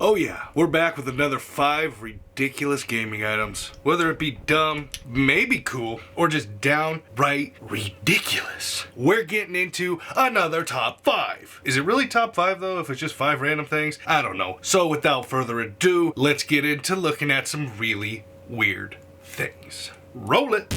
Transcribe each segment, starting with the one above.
Oh yeah, we're back with another 5 ridiculous gaming items. Whether it be dumb, maybe cool, or just downright ridiculous. We're getting into another top 5. Is it really top 5 though, if it's just 5 random things? I don't know. So without further ado, let's get into looking at some really weird things. Roll it.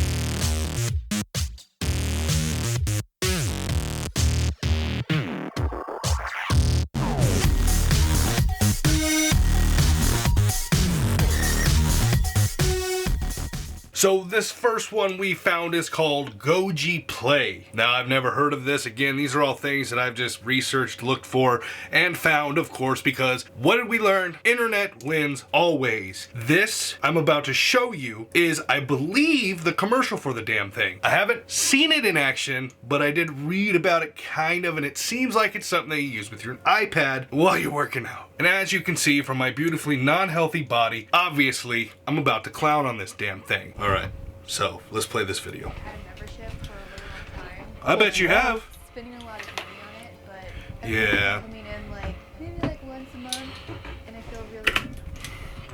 So this first one we found is called Goji Play. Now I've never heard of this. Again, these are all things that I've just researched, looked for, and found, of course, because what did we learn? Internet wins always. This I'm about to show you is, I believe, the commercial for the damn thing. I haven't seen it in action, but I did read about it kind of, and it seems like it's something that you use with your iPad while you're working out. And as you can see from my beautifully non-healthy body, obviously, I'm about to clown on this damn thing. All right, so let's play this video. I've had a membership for a really long time. I bet you have. Spending a lot of money on it, but Yeah. coming in maybe once a month, and I feel really.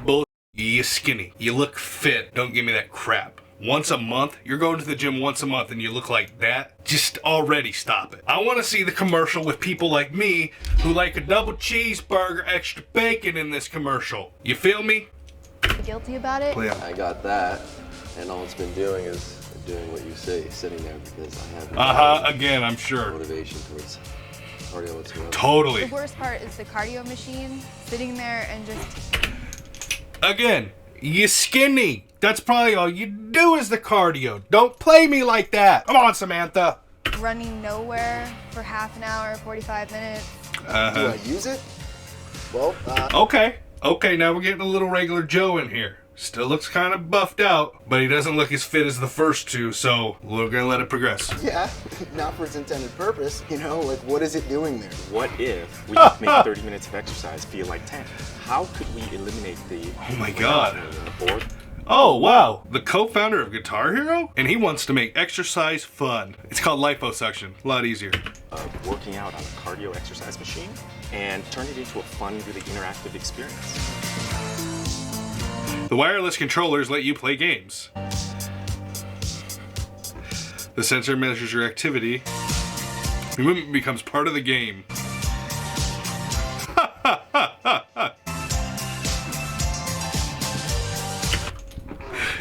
Bull, you skinny. You look fit. Don't give me that crap. Once a month? You're going to the gym once a month and you look like that? Just already stop it. I want to see the commercial with people like me who like a double cheeseburger, extra bacon in this commercial. You feel me? Guilty about it? Play I got that, and all it's been doing is doing what you say, sitting there, because I have again, I'm sure. motivation towards cardio whatsoever. Totally. The worst part is the cardio machine, sitting there and just. Again, you skinny. That's probably all you do is the cardio. Don't play me like that. Come on, Samantha. Running nowhere for half an hour, 45 minutes. Do I use it? Well, Okay, now we're getting a little regular Joe in here. Still looks kind of buffed out, but he doesn't look as fit as the first two, so we're gonna let it progress. yeah, not for its intended purpose. You know, like, what is it doing there? What if we could make 30 minutes of exercise feel like 10? How could we eliminate the Oh my God. the board? Oh, wow. The co-founder of Guitar Hero? And he wants to make exercise fun. It's called liposuction. A lot easier. Working out on a cardio exercise machine and turn it into a fun, really interactive experience. The wireless controllers let you play games. The sensor measures your activity. Your movement becomes part of the game.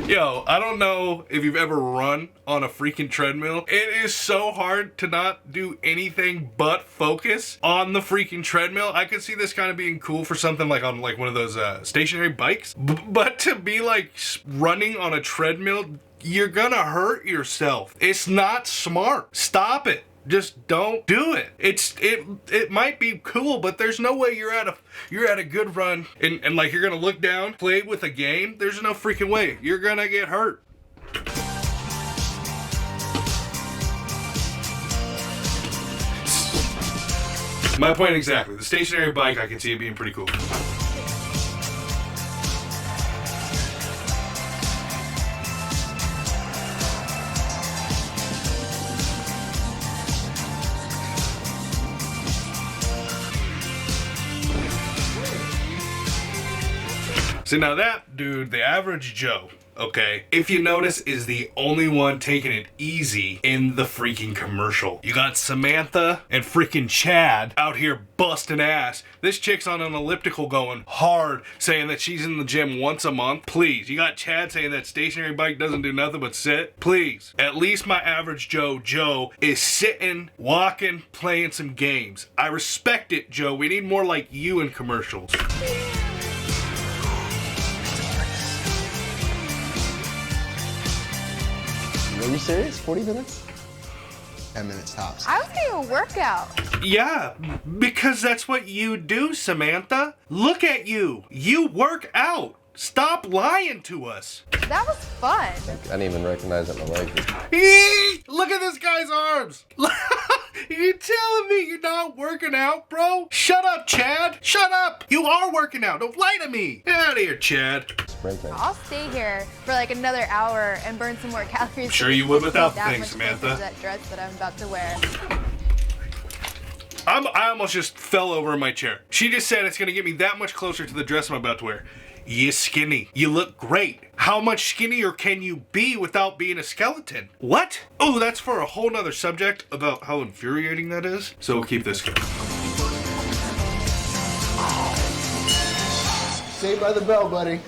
Yo, I don't know if you've ever run on a freaking treadmill. It is so hard to not do anything but focus on the freaking treadmill. I could see this kind of being cool for something like on like one of those stationary bikes. But to be like running on a treadmill, you're gonna hurt yourself. It's not smart. Stop it. Just don't do it. It might be cool, but there's no way you're at a good run and like you're gonna look down, play with a game. There's no freaking way. You're gonna get hurt. My point exactly. The stationary bike, I can see it being pretty cool. So now that dude, the average Joe, okay, if you notice, is the only one taking it easy in the freaking commercial. You got Samantha and freaking Chad out here busting ass. This chick's on an elliptical going hard, saying that she's in the gym once a month. Please. You got Chad saying that stationary bike doesn't do nothing but sit. Please. At least my average Joe is sitting, walking, playing some games. I respect it, Joe. We need more like you in commercials. Are you serious? 40 minutes? 10 minutes tops. I was getting a workout. Yeah, because that's what you do, Samantha. Look at you. You work out. Stop lying to us. That was fun. I didn't even recognize that my legs were... Look at this guy's arms. You're telling me you're not working out, bro? Shut up, Chad. Shut up. You are working out. Don't lie to me. Get out of here, Chad. sprinting. I'll stay here for like another hour and burn some more calories. Sure you would without that things, much Samantha. closer to that dress that I'm about to wear. I almost just fell over in my chair. She just said it's gonna get me that much closer to the dress I'm about to wear. You skinny. You look great. How much skinnier can you be without being a skeleton? What? Oh, that's for a whole nother subject about how infuriating that is. So we'll keep this going. Saved by the bell, buddy.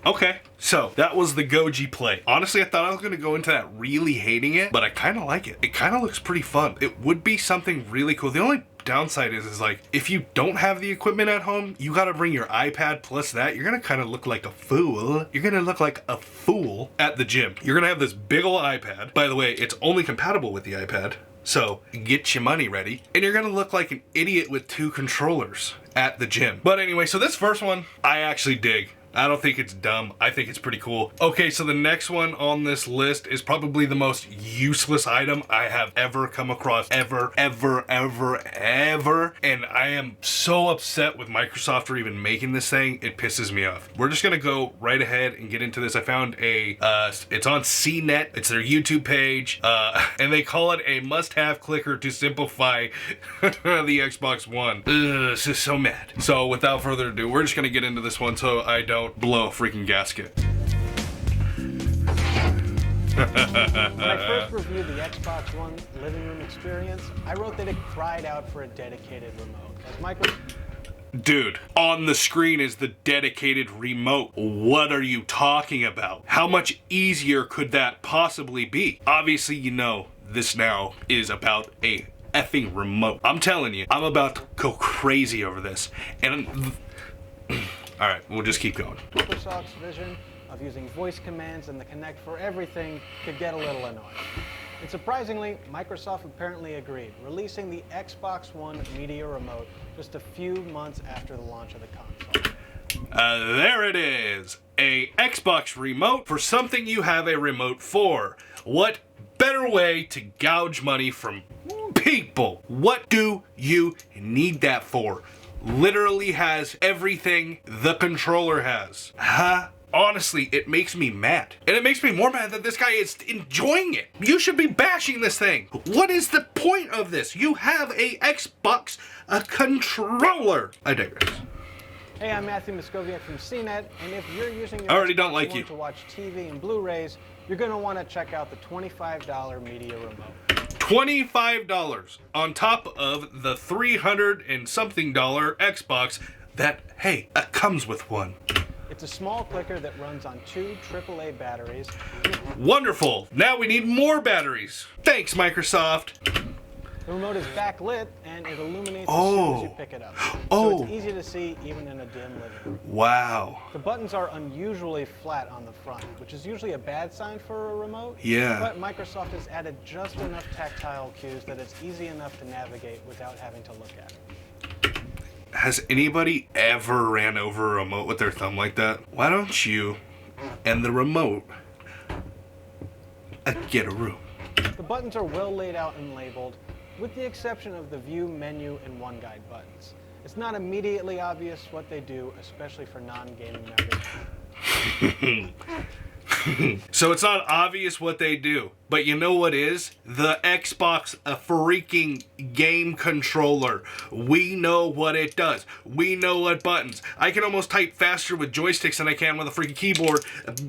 Okay, so that was the Goji play. Honestly, I thought I was gonna go into that really hating it, but I kind of like it. It kind of looks pretty fun. It would be something really cool. The only downside is like, if you don't have the equipment at home, you gotta bring your iPad plus that. You're gonna kind of look like a fool. You're gonna look like a fool at the gym. You're gonna have this big ol' iPad. By the way, it's only compatible with the iPad. So get your money ready. And you're gonna look like an idiot with 2 controllers at the gym. But anyway, so this first one, I actually dig. I don't think it's dumb. I think it's pretty cool. Okay, so the next one on this list is probably the most useless item I have ever come across. Ever. And I am so upset with Microsoft for even making this thing. It pisses me off. We're just gonna go right ahead and get into this. I found a, it's on CNET. It's their YouTube page. And they call it a must-have clicker to simplify the Xbox One. Ugh, this is so mad. So without further ado, we're just gonna get into this one so I don't blow a freaking gasket. When I first reviewed the Xbox One living room experience, I wrote that it cried out for a dedicated remote. Dude, on the screen is the dedicated remote. What are you talking about? How much easier could that possibly be? Obviously, you know, this now is about a effing remote. I'm telling you, I'm about to go crazy over this. And all right, we'll just keep going. Microsoft's vision of using voice commands and the Kinect for everything could get a little annoying. And surprisingly, Microsoft apparently agreed, releasing the Xbox One Media Remote just a few months after the launch of the console. There it is, a Xbox remote for something you have a remote for. What better way to gouge money from people? What do you need that for? Literally has everything the controller has. Huh? Honestly, it makes me mad. And it makes me more mad that this guy is enjoying it. You should be bashing this thing. What is the point of this? You have a Xbox, a controller. I digress. Hey, I'm Matthew Moscoviak from CNET, and if you're using your I already Xbox don't like One you. to watch TV and Blu-rays, you're going to want to check out the $25 Media Remote. $25 on top of the $300 and something Xbox that, hey, comes with one. It's a small clicker that runs on 2 AAA batteries. Wonderful. Now we need more batteries. Thanks, Microsoft. The remote is backlit and it illuminates as soon as you pick it up. So it's easy to see even in a dim living room. Wow. The buttons are unusually flat on the front, which is usually a bad sign for a remote. Yeah. But Microsoft has added just enough tactile cues that it's easy enough to navigate without having to look at it. Has anybody ever ran over a remote with their thumb like that? Why don't you and the remote get a room? The buttons are well laid out and labeled, with the exception of the View, Menu, and One Guide buttons. It's not immediately obvious what they do, especially for non-gaming members. So it's not obvious what they do, but you know what is? The Xbox, a freaking game controller. We know what it does. We know what buttons. I can almost type faster with joysticks than I can with a freaking keyboard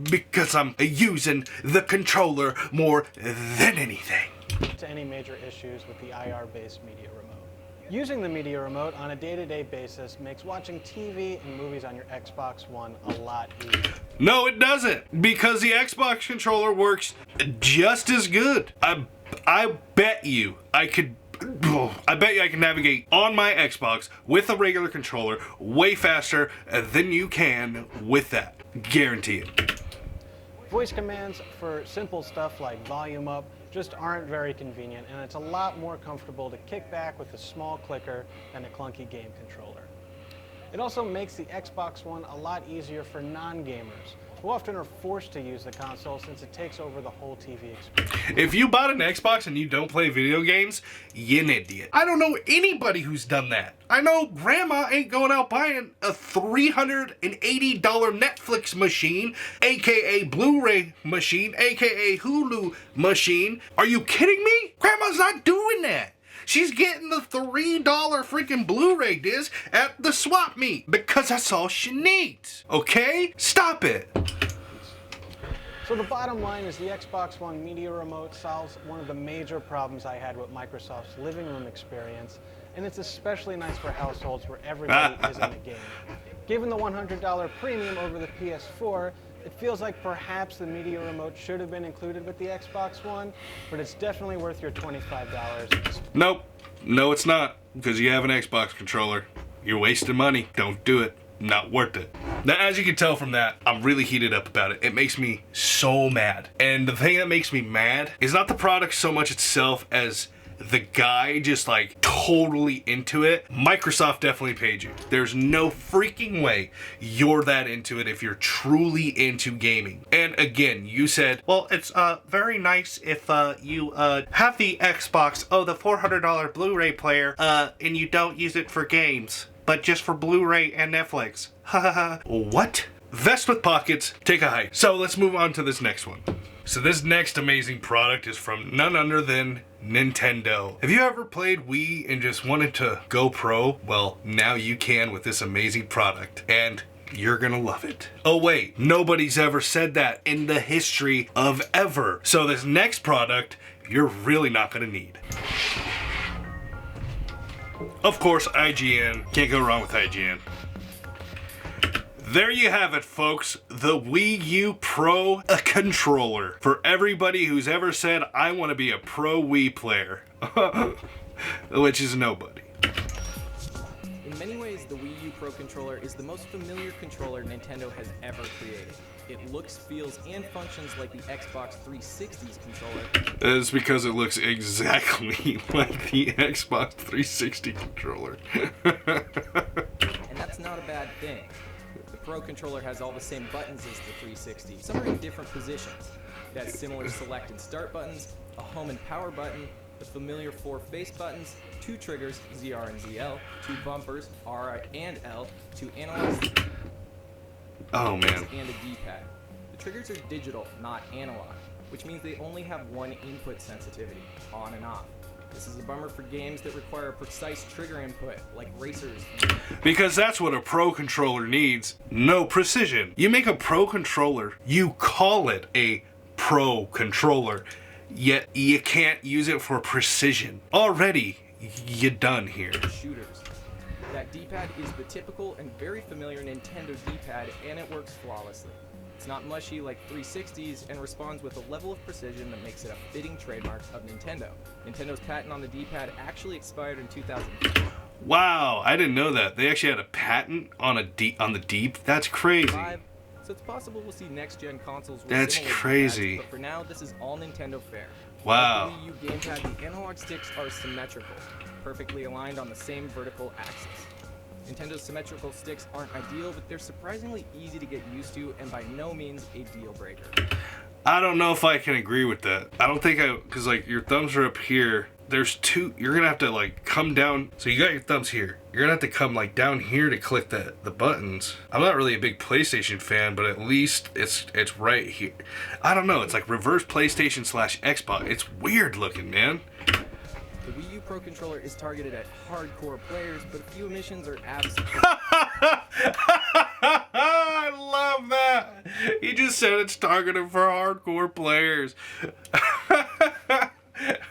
because I'm using the controller more than anything. To any major issues with the IR-based media remote. Using the media remote on a day-to-day basis makes watching TV and movies on your Xbox One a lot easier. No, it doesn't, because the Xbox controller works just as good. I bet you I can navigate on my Xbox with a regular controller way faster than you can with that. Guarantee it. Voice commands for simple stuff like volume up just aren't very convenient, and it's a lot more comfortable to kick back with a small clicker than a clunky game controller. It also makes the Xbox One a lot easier for non-gamers, who often are forced to use the console since it takes over the whole TV experience. If you bought an Xbox and you don't play video games, you're an idiot. I don't know anybody who's done that. I know grandma ain't going out buying a $380 Netflix machine, aka Blu-ray machine, aka Hulu machine. Are you kidding me? Grandma's not doing that. She's getting the $3 freaking Blu-ray disc at the swap meet because that's all she needs. Okay? Stop it. So the bottom line is the Xbox One Media Remote solves one of the major problems I had with Microsoft's living room experience, and it's especially nice for households where everybody is in the game. Given the $100 premium over the PS4, it feels like perhaps the Media Remote should have been included with the Xbox One, but it's definitely worth your $25. Nope. No, it's not, because you have an Xbox controller. You're wasting money. Don't do it. Not worth it. Now, as you can tell from that, I'm really heated up about it. It makes me so mad. And the thing that makes me mad is not the product so much itself as the guy just like totally into it. Microsoft definitely paid you. There's no freaking way you're that into it if you're truly into gaming. And again, you said, well, it's very nice if you have the Xbox, the $400 Blu-ray player, and you don't use it for games, but just for Blu-ray and Netflix. What? Vest with pockets, take a hike. So let's move on to this next one. So this next amazing product is from none other than Nintendo. Have you ever played Wii and just wanted to go pro? Well, now you can with this amazing product, and you're gonna love it. Oh wait, nobody's ever said that in the history of ever. So this next product, you're really not gonna need. Of course, IGN. Can't go wrong with IGN. There you have it, folks. The Wii U Pro controller. For everybody who's ever said, I want to be a pro Wii player. Which is nobody. In many ways, the Wii U Pro controller is the most familiar controller Nintendo has ever created. It looks, feels, and functions like the Xbox 360's controller. It's because it looks exactly like the Xbox 360 controller. And that's not a bad thing. The Pro controller has all the same buttons as the 360. Some are in different positions. It has similar select and start buttons, a home and power button, the familiar 4 face buttons, 2 triggers, ZR and ZL, 2 bumpers, R and L, 2 analogs, Oh man. and a D-pad. The triggers are digital, not analog, which means they only have one input sensitivity, on and off. This is a bummer for games that require a precise trigger input, like racers. Because that's what a pro controller needs. No precision. You make a pro controller, you call it a pro controller, yet you can't use it for precision. Already, you're done here. Shooters. That D-pad is the typical and very familiar Nintendo D-pad, and it works flawlessly. It's not mushy like 360's and responds with a level of precision that makes it a fitting trademark of Nintendo. Nintendo's patent on the D-pad actually expired in 2004. Wow, I didn't know that. They actually had a patent on the Deep. That's crazy. So it's possible we'll see next-gen consoles with That's similar crazy. D-pads, but for now, this is all Nintendo fare. Wow. Like the Wii U gamepad, the analog sticks are symmetrical, perfectly aligned on the same vertical axis. Nintendo's symmetrical sticks aren't ideal, but they're surprisingly easy to get used to and by no means a deal breaker. I don't know if I can agree with that. I don't think because like your thumbs are up here. There's two, you're gonna have to like come down. So you got your thumbs here. You're gonna have to come like down here to click the buttons. I'm not really a big PlayStation fan, but at least it's right here. I don't know, it's like reverse PlayStation / Xbox. It's weird looking, man. The Wii U Pro controller is targeted at hardcore players, but a few omissions are absent. I love that. He just said it's targeted for hardcore players.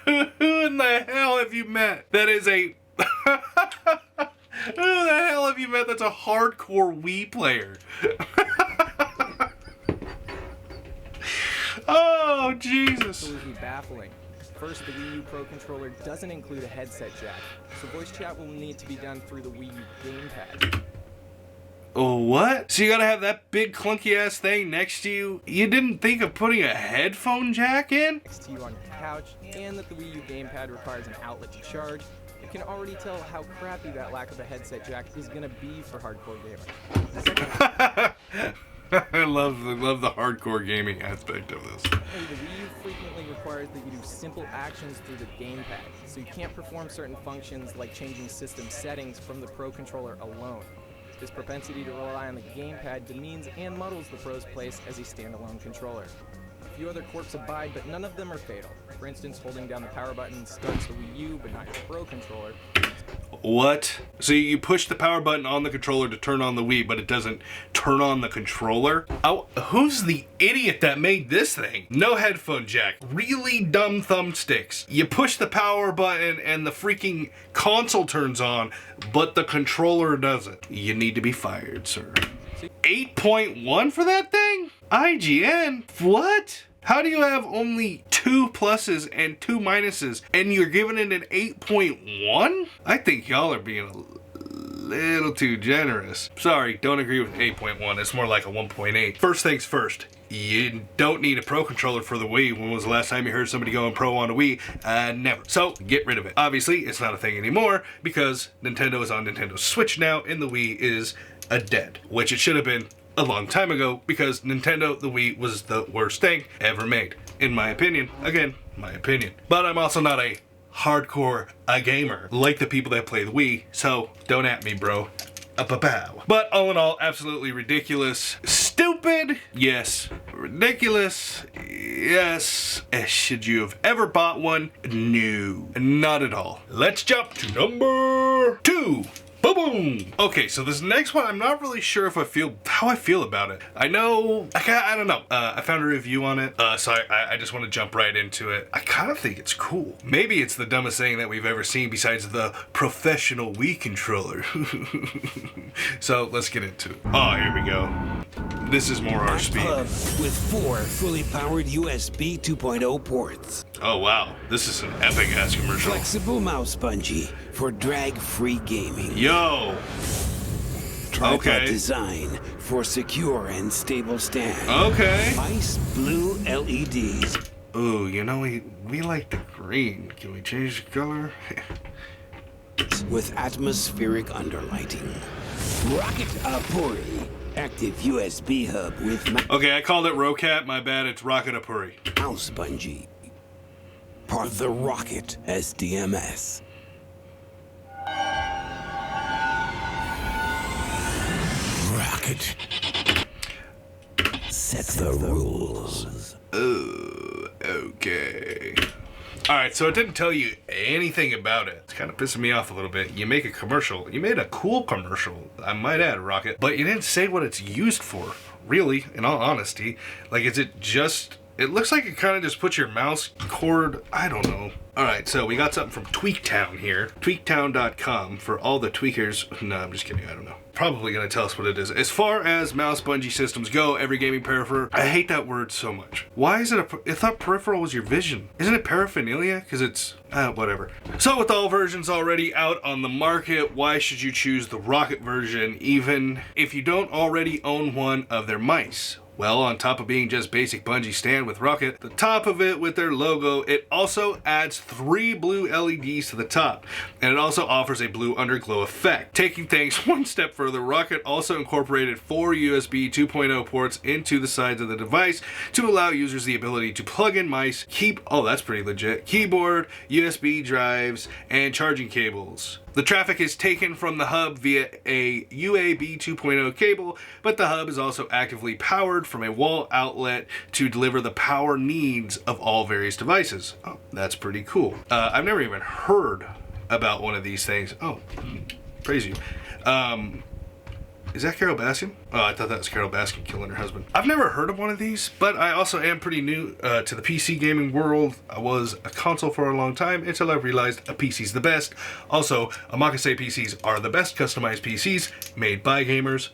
Who in the hell have you met that is a... Who the hell have you met that's a hardcore Wii player? Oh, Jesus. Absolutely baffling. First, the Wii U Pro controller doesn't include a headset jack, so voice chat will need to be done through the Wii U gamepad. Oh, what? So you gotta have that big clunky ass thing next to you? You didn't think of putting a headphone jack in? Next to you on your couch, and that the Wii U gamepad requires an outlet to charge. You can already tell how crappy that lack of a headset jack is gonna be for hardcore gamers. I love the hardcore gaming aspect of this. The Wii U frequently requires that you do simple actions through the gamepad, so you can't perform certain functions like changing system settings from the Pro controller alone. This propensity to rely on the gamepad demeans and muddles the Pro's place as a standalone controller. A few other quirks abide, but none of them are fatal. For instance, holding down the power button starts the Wii U, but not your Pro controller. What? So you push the power button on the controller to turn on the Wii, but it doesn't turn on the controller? Oh, who's the idiot that made this thing? No headphone jack. Really dumb thumbsticks. You push the power button and the freaking console turns on, but the controller doesn't. You need to be fired, sir. 8.1 for that thing? IGN? What? How do you have only 2 pluses and 2 minuses and you're giving it an 8.1? I think y'all are being a little too generous. Sorry, don't agree with 8.1. It's more like a 1.8. First things first. You don't need a Pro controller for the Wii. When was the last time you heard somebody going Pro on a Wii? Never. So, get rid of it. Obviously, it's not a thing anymore because Nintendo is on Nintendo Switch now and the Wii is a dead, which it should have been a long time ago because Nintendo, the Wii, was the worst thing ever made. In my opinion. Again, my opinion. But I'm also not a hardcore gamer like the people that play the Wii, so don't at me, bro. Up-a-pow. But all in all, absolutely ridiculous. Stupid? Yes. Ridiculous? Yes. Should you have ever bought one? No. Not at all. Let's jump to number 2. Boom! Okay, so this next one, I'm not really sure if how I feel about it. I know, I don't know. I found a review on it, so I just want to jump right into it. I kind of think it's cool. Maybe it's the dumbest thing that we've ever seen besides the professional Wii controller. So let's get into it. Oh, here we go. This is more our speed. Hub with 4 fully powered USB 2.0 ports. Oh wow, this is an epic ass commercial. Flexible mouse bungee for drag-free gaming. Yo. Tripod Okay. design for secure and stable stand. Okay. Ice blue LEDs. Ooh, you know, we like the green. Can we change the color? With atmospheric underlighting. Rocket Apuri. Active USB hub with Okay, I called it roccat. My bad. It's rocket apuri. mouse bungee. Part of the Rocket SDMS. Rocket sets the rules. Oh, okay. Alright, so it didn't tell you anything about it. It's kind of pissing me off a little bit. You make a commercial. You made a cool commercial, I might add, Rocket. But you didn't say what it's used for. Really, in all honesty. Like, is it just... It looks like it kind of just puts your mouse cord... I don't know. Alright, so we got something from Tweaktown here. Tweaktown.com for all the tweakers. No, I'm just kidding. I don't know. Probably going to tell us what it is. As far as mouse bungee systems go, every gaming peripheral... I hate that word so much. Why is it I thought peripheral was your vision. Isn't it paraphernalia? Because it's... whatever. So with all versions already out on the market, why should you choose the Rocket version even if you don't already own one of their mice? Well, on top of being just basic bungee stand with Rocket, the top of it with their logo, it also adds 3 blue LEDs to the top, and it also offers a blue underglow effect. Taking things one step further, Rocket also incorporated 4 USB 2.0 ports into the sides of the device to allow users the ability to plug in mice, that's pretty legit, keyboard, USB drives, and charging cables. The traffic is taken from the hub via a UAB 2.0 cable, but the hub is also actively powered from a wall outlet to deliver the power needs of all various devices. Oh, that's pretty cool. I've never even heard about one of these things. Oh, praise you. Is that Carol Baskin? Oh, I thought that was Carol Baskin killing her husband. I've never heard of one of these, but I also am pretty new to the PC gaming world. I was a console for a long time until I realized a PC's the best. Also, Omakase PCs are the best customized PCs made by gamers,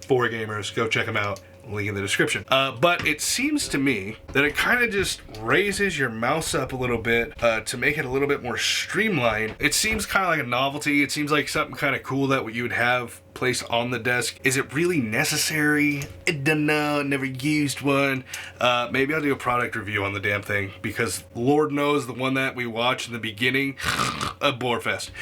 for gamers. Go check them out. Link in the description. But it seems to me that it kind of just raises your mouse up a little bit to make it a little bit more streamlined. It seems kind of like a novelty. It seems like something kind of cool that you would have placed on the desk. Is it really necessary? I don't know. Never used one. Maybe I'll do a product review on the damn thing because Lord knows the one that we watched in the beginning, a bore fest.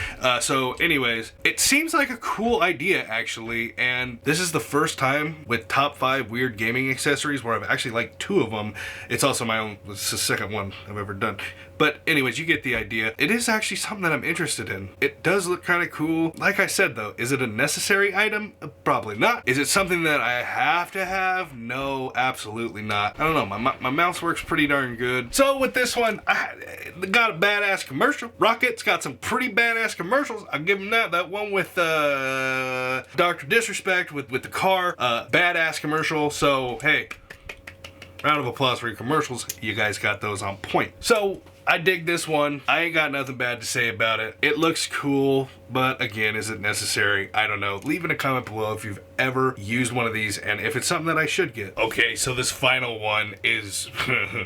So anyways, it seems like a cool idea actually, and this is the first time with top 5 weird gaming accessories where I've actually liked 2 of them. It's also my own, it's the second one I've ever done. But anyways, you get the idea. It is actually something that I'm interested in. It does look kind of cool. Like I said though, is it a necessary necessary item? Probably not. Is it something that I have to have? No, absolutely not. I don't know, my mouse works pretty darn good. So with this one, I got a badass commercial. Rocket's got some pretty badass commercials. I'll give him that. That one with Dr. Disrespect with the car, badass commercial. So hey, round of applause for your commercials. You guys got those on point. So I dig this one. I ain't got nothing bad to say about it. It looks cool, but again, is it necessary? I don't know. Leave in a comment below if you've ever used one of these and if it's something that I should get. Okay, so this final one is,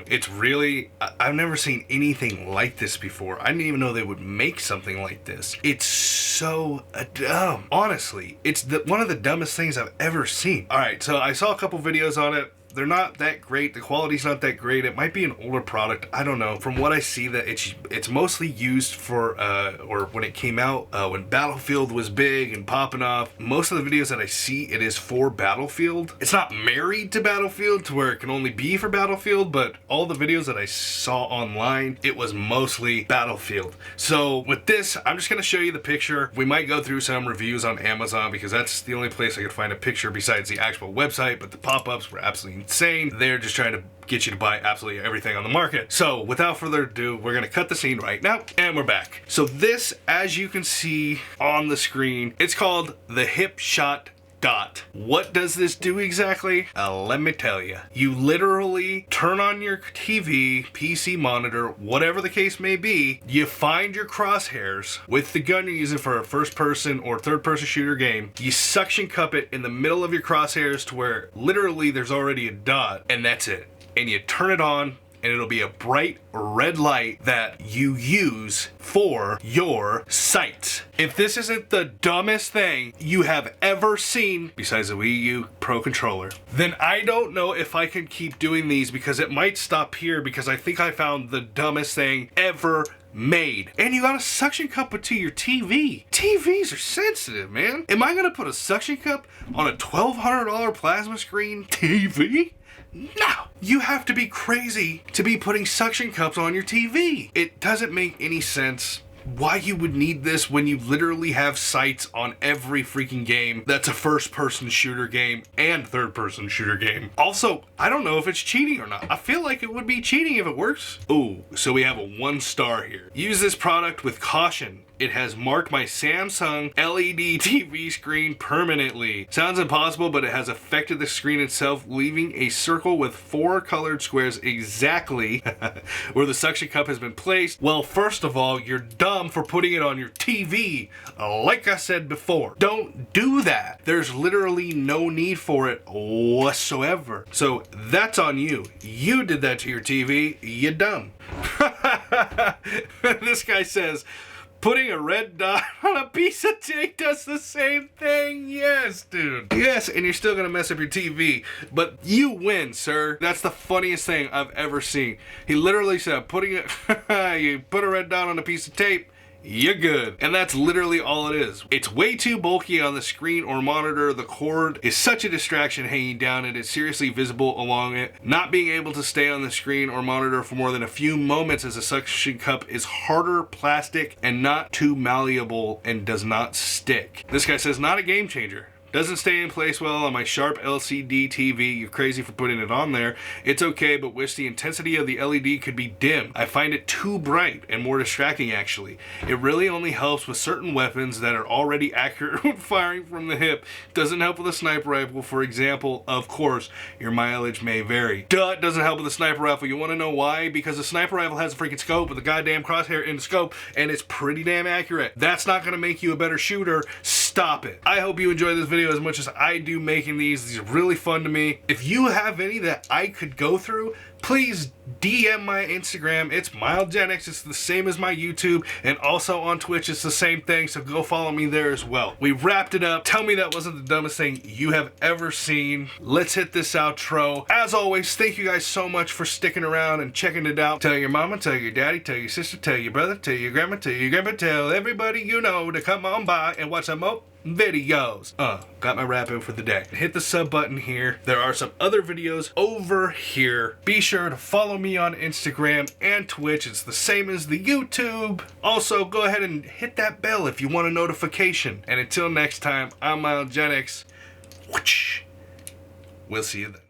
it's really, I've never seen anything like this before. I didn't even know they would make something like this. It's so dumb. Honestly, it's one of the dumbest things I've ever seen. All right, so I saw a couple videos on it. They're not that great. The quality's not that great. It might be an older product. I don't know. From what I see, that it's mostly used for, or when it came out, when Battlefield was big and popping off. Most of the videos that I see, it is for Battlefield. It's not married to Battlefield to where it can only be for Battlefield, but all the videos that I saw online, it was mostly Battlefield. So with this, I'm just gonna show you the picture. We might go through some reviews on Amazon because that's the only place I could find a picture besides the actual website, but the pop-ups were absolutely insane. They're just trying to get you to buy absolutely everything on the market. So without further ado, we're gonna cut the scene right now and we're back. So this, as you can see on the screen, it's called the Hip Shot Dot. What does this do exactly? Let me tell you. You literally turn on your TV, PC monitor, whatever the case may be, you find your crosshairs with the gun you're using for a first person or third person shooter game, you suction cup it in the middle of your crosshairs to where literally there's already a dot, and that's it. And you turn it on, and it'll be a bright red light that you use for your sights. If this isn't the dumbest thing you have ever seen, besides the Wii U Pro Controller, then I don't know if I can keep doing these because it might stop here because I think I found the dumbest thing ever made. And you got a suction cup to your TV. TVs are sensitive, man. Am I gonna put a suction cup on a $1,200 plasma screen TV? No! You have to be crazy to be putting suction cups on your TV. It doesn't make any sense why you would need this when you literally have sights on every freaking game that's a first-person shooter game and third-person shooter game. Also, I don't know if it's cheating or not. I feel like it would be cheating if it works. Ooh, so we have a 1 star here. Use this product with caution. It has marked my Samsung LED TV screen permanently. Sounds impossible, but it has affected the screen itself, leaving a circle with 4 colored squares exactly where the suction cup has been placed. Well, first of all, you're dumb for putting it on your TV. Like I said before, don't do that. There's literally no need for it whatsoever. So that's on you. You did that to your TV. You dumb. This guy says, putting a red dot on a piece of tape does the same thing. Yes, dude. Yes, and you're still gonna mess up your TV, but you win, sir. That's the funniest thing I've ever seen. He literally said, you put a red dot on a piece of tape, you're good. And that's literally all it is. It's way too bulky on the screen or monitor. The cord is such a distraction hanging down. It is seriously visible along it. Not being able to stay on the screen or monitor for more than a few moments as a suction cup is harder plastic and not too malleable and does not stick. This guy says, not a game changer. Doesn't stay in place well on my sharp LCD TV. You're crazy for putting it on there. It's okay, but wish the intensity of the LED could be dim. I find it too bright and more distracting, actually. It really only helps with certain weapons that are already accurate when firing from the hip. Doesn't help with a sniper rifle, for example. Of course, your mileage may vary. Duh, it doesn't help with a sniper rifle. You want to know why? Because the sniper rifle has a freaking scope with a goddamn crosshair in the scope, and it's pretty damn accurate. That's not going to make you a better shooter. Stop it. I hope you enjoy this video as much as I do making these. These are really fun to me. If you have any that I could go through, please DM my Instagram. It's MildGenX. It's the same as my YouTube, and also on Twitch it's the same thing, so go follow me there as well. We wrapped it up. Tell me that wasn't the dumbest thing you have ever seen. Let's hit this outro. As always, thank you guys so much for sticking around and checking it out. Tell your mama, tell your daddy, tell your sister, tell your brother, tell your grandma, tell your grandpa, tell everybody you know to come on by and watch some more videos. Got my wrap in for the day. Hit the sub button here. There are some other videos over here. Be sure to follow me on Instagram and Twitch. It's the same as the YouTube. Also, go ahead and hit that bell if you want a notification. And until next time, I'm Mild Gen X. We'll see you then.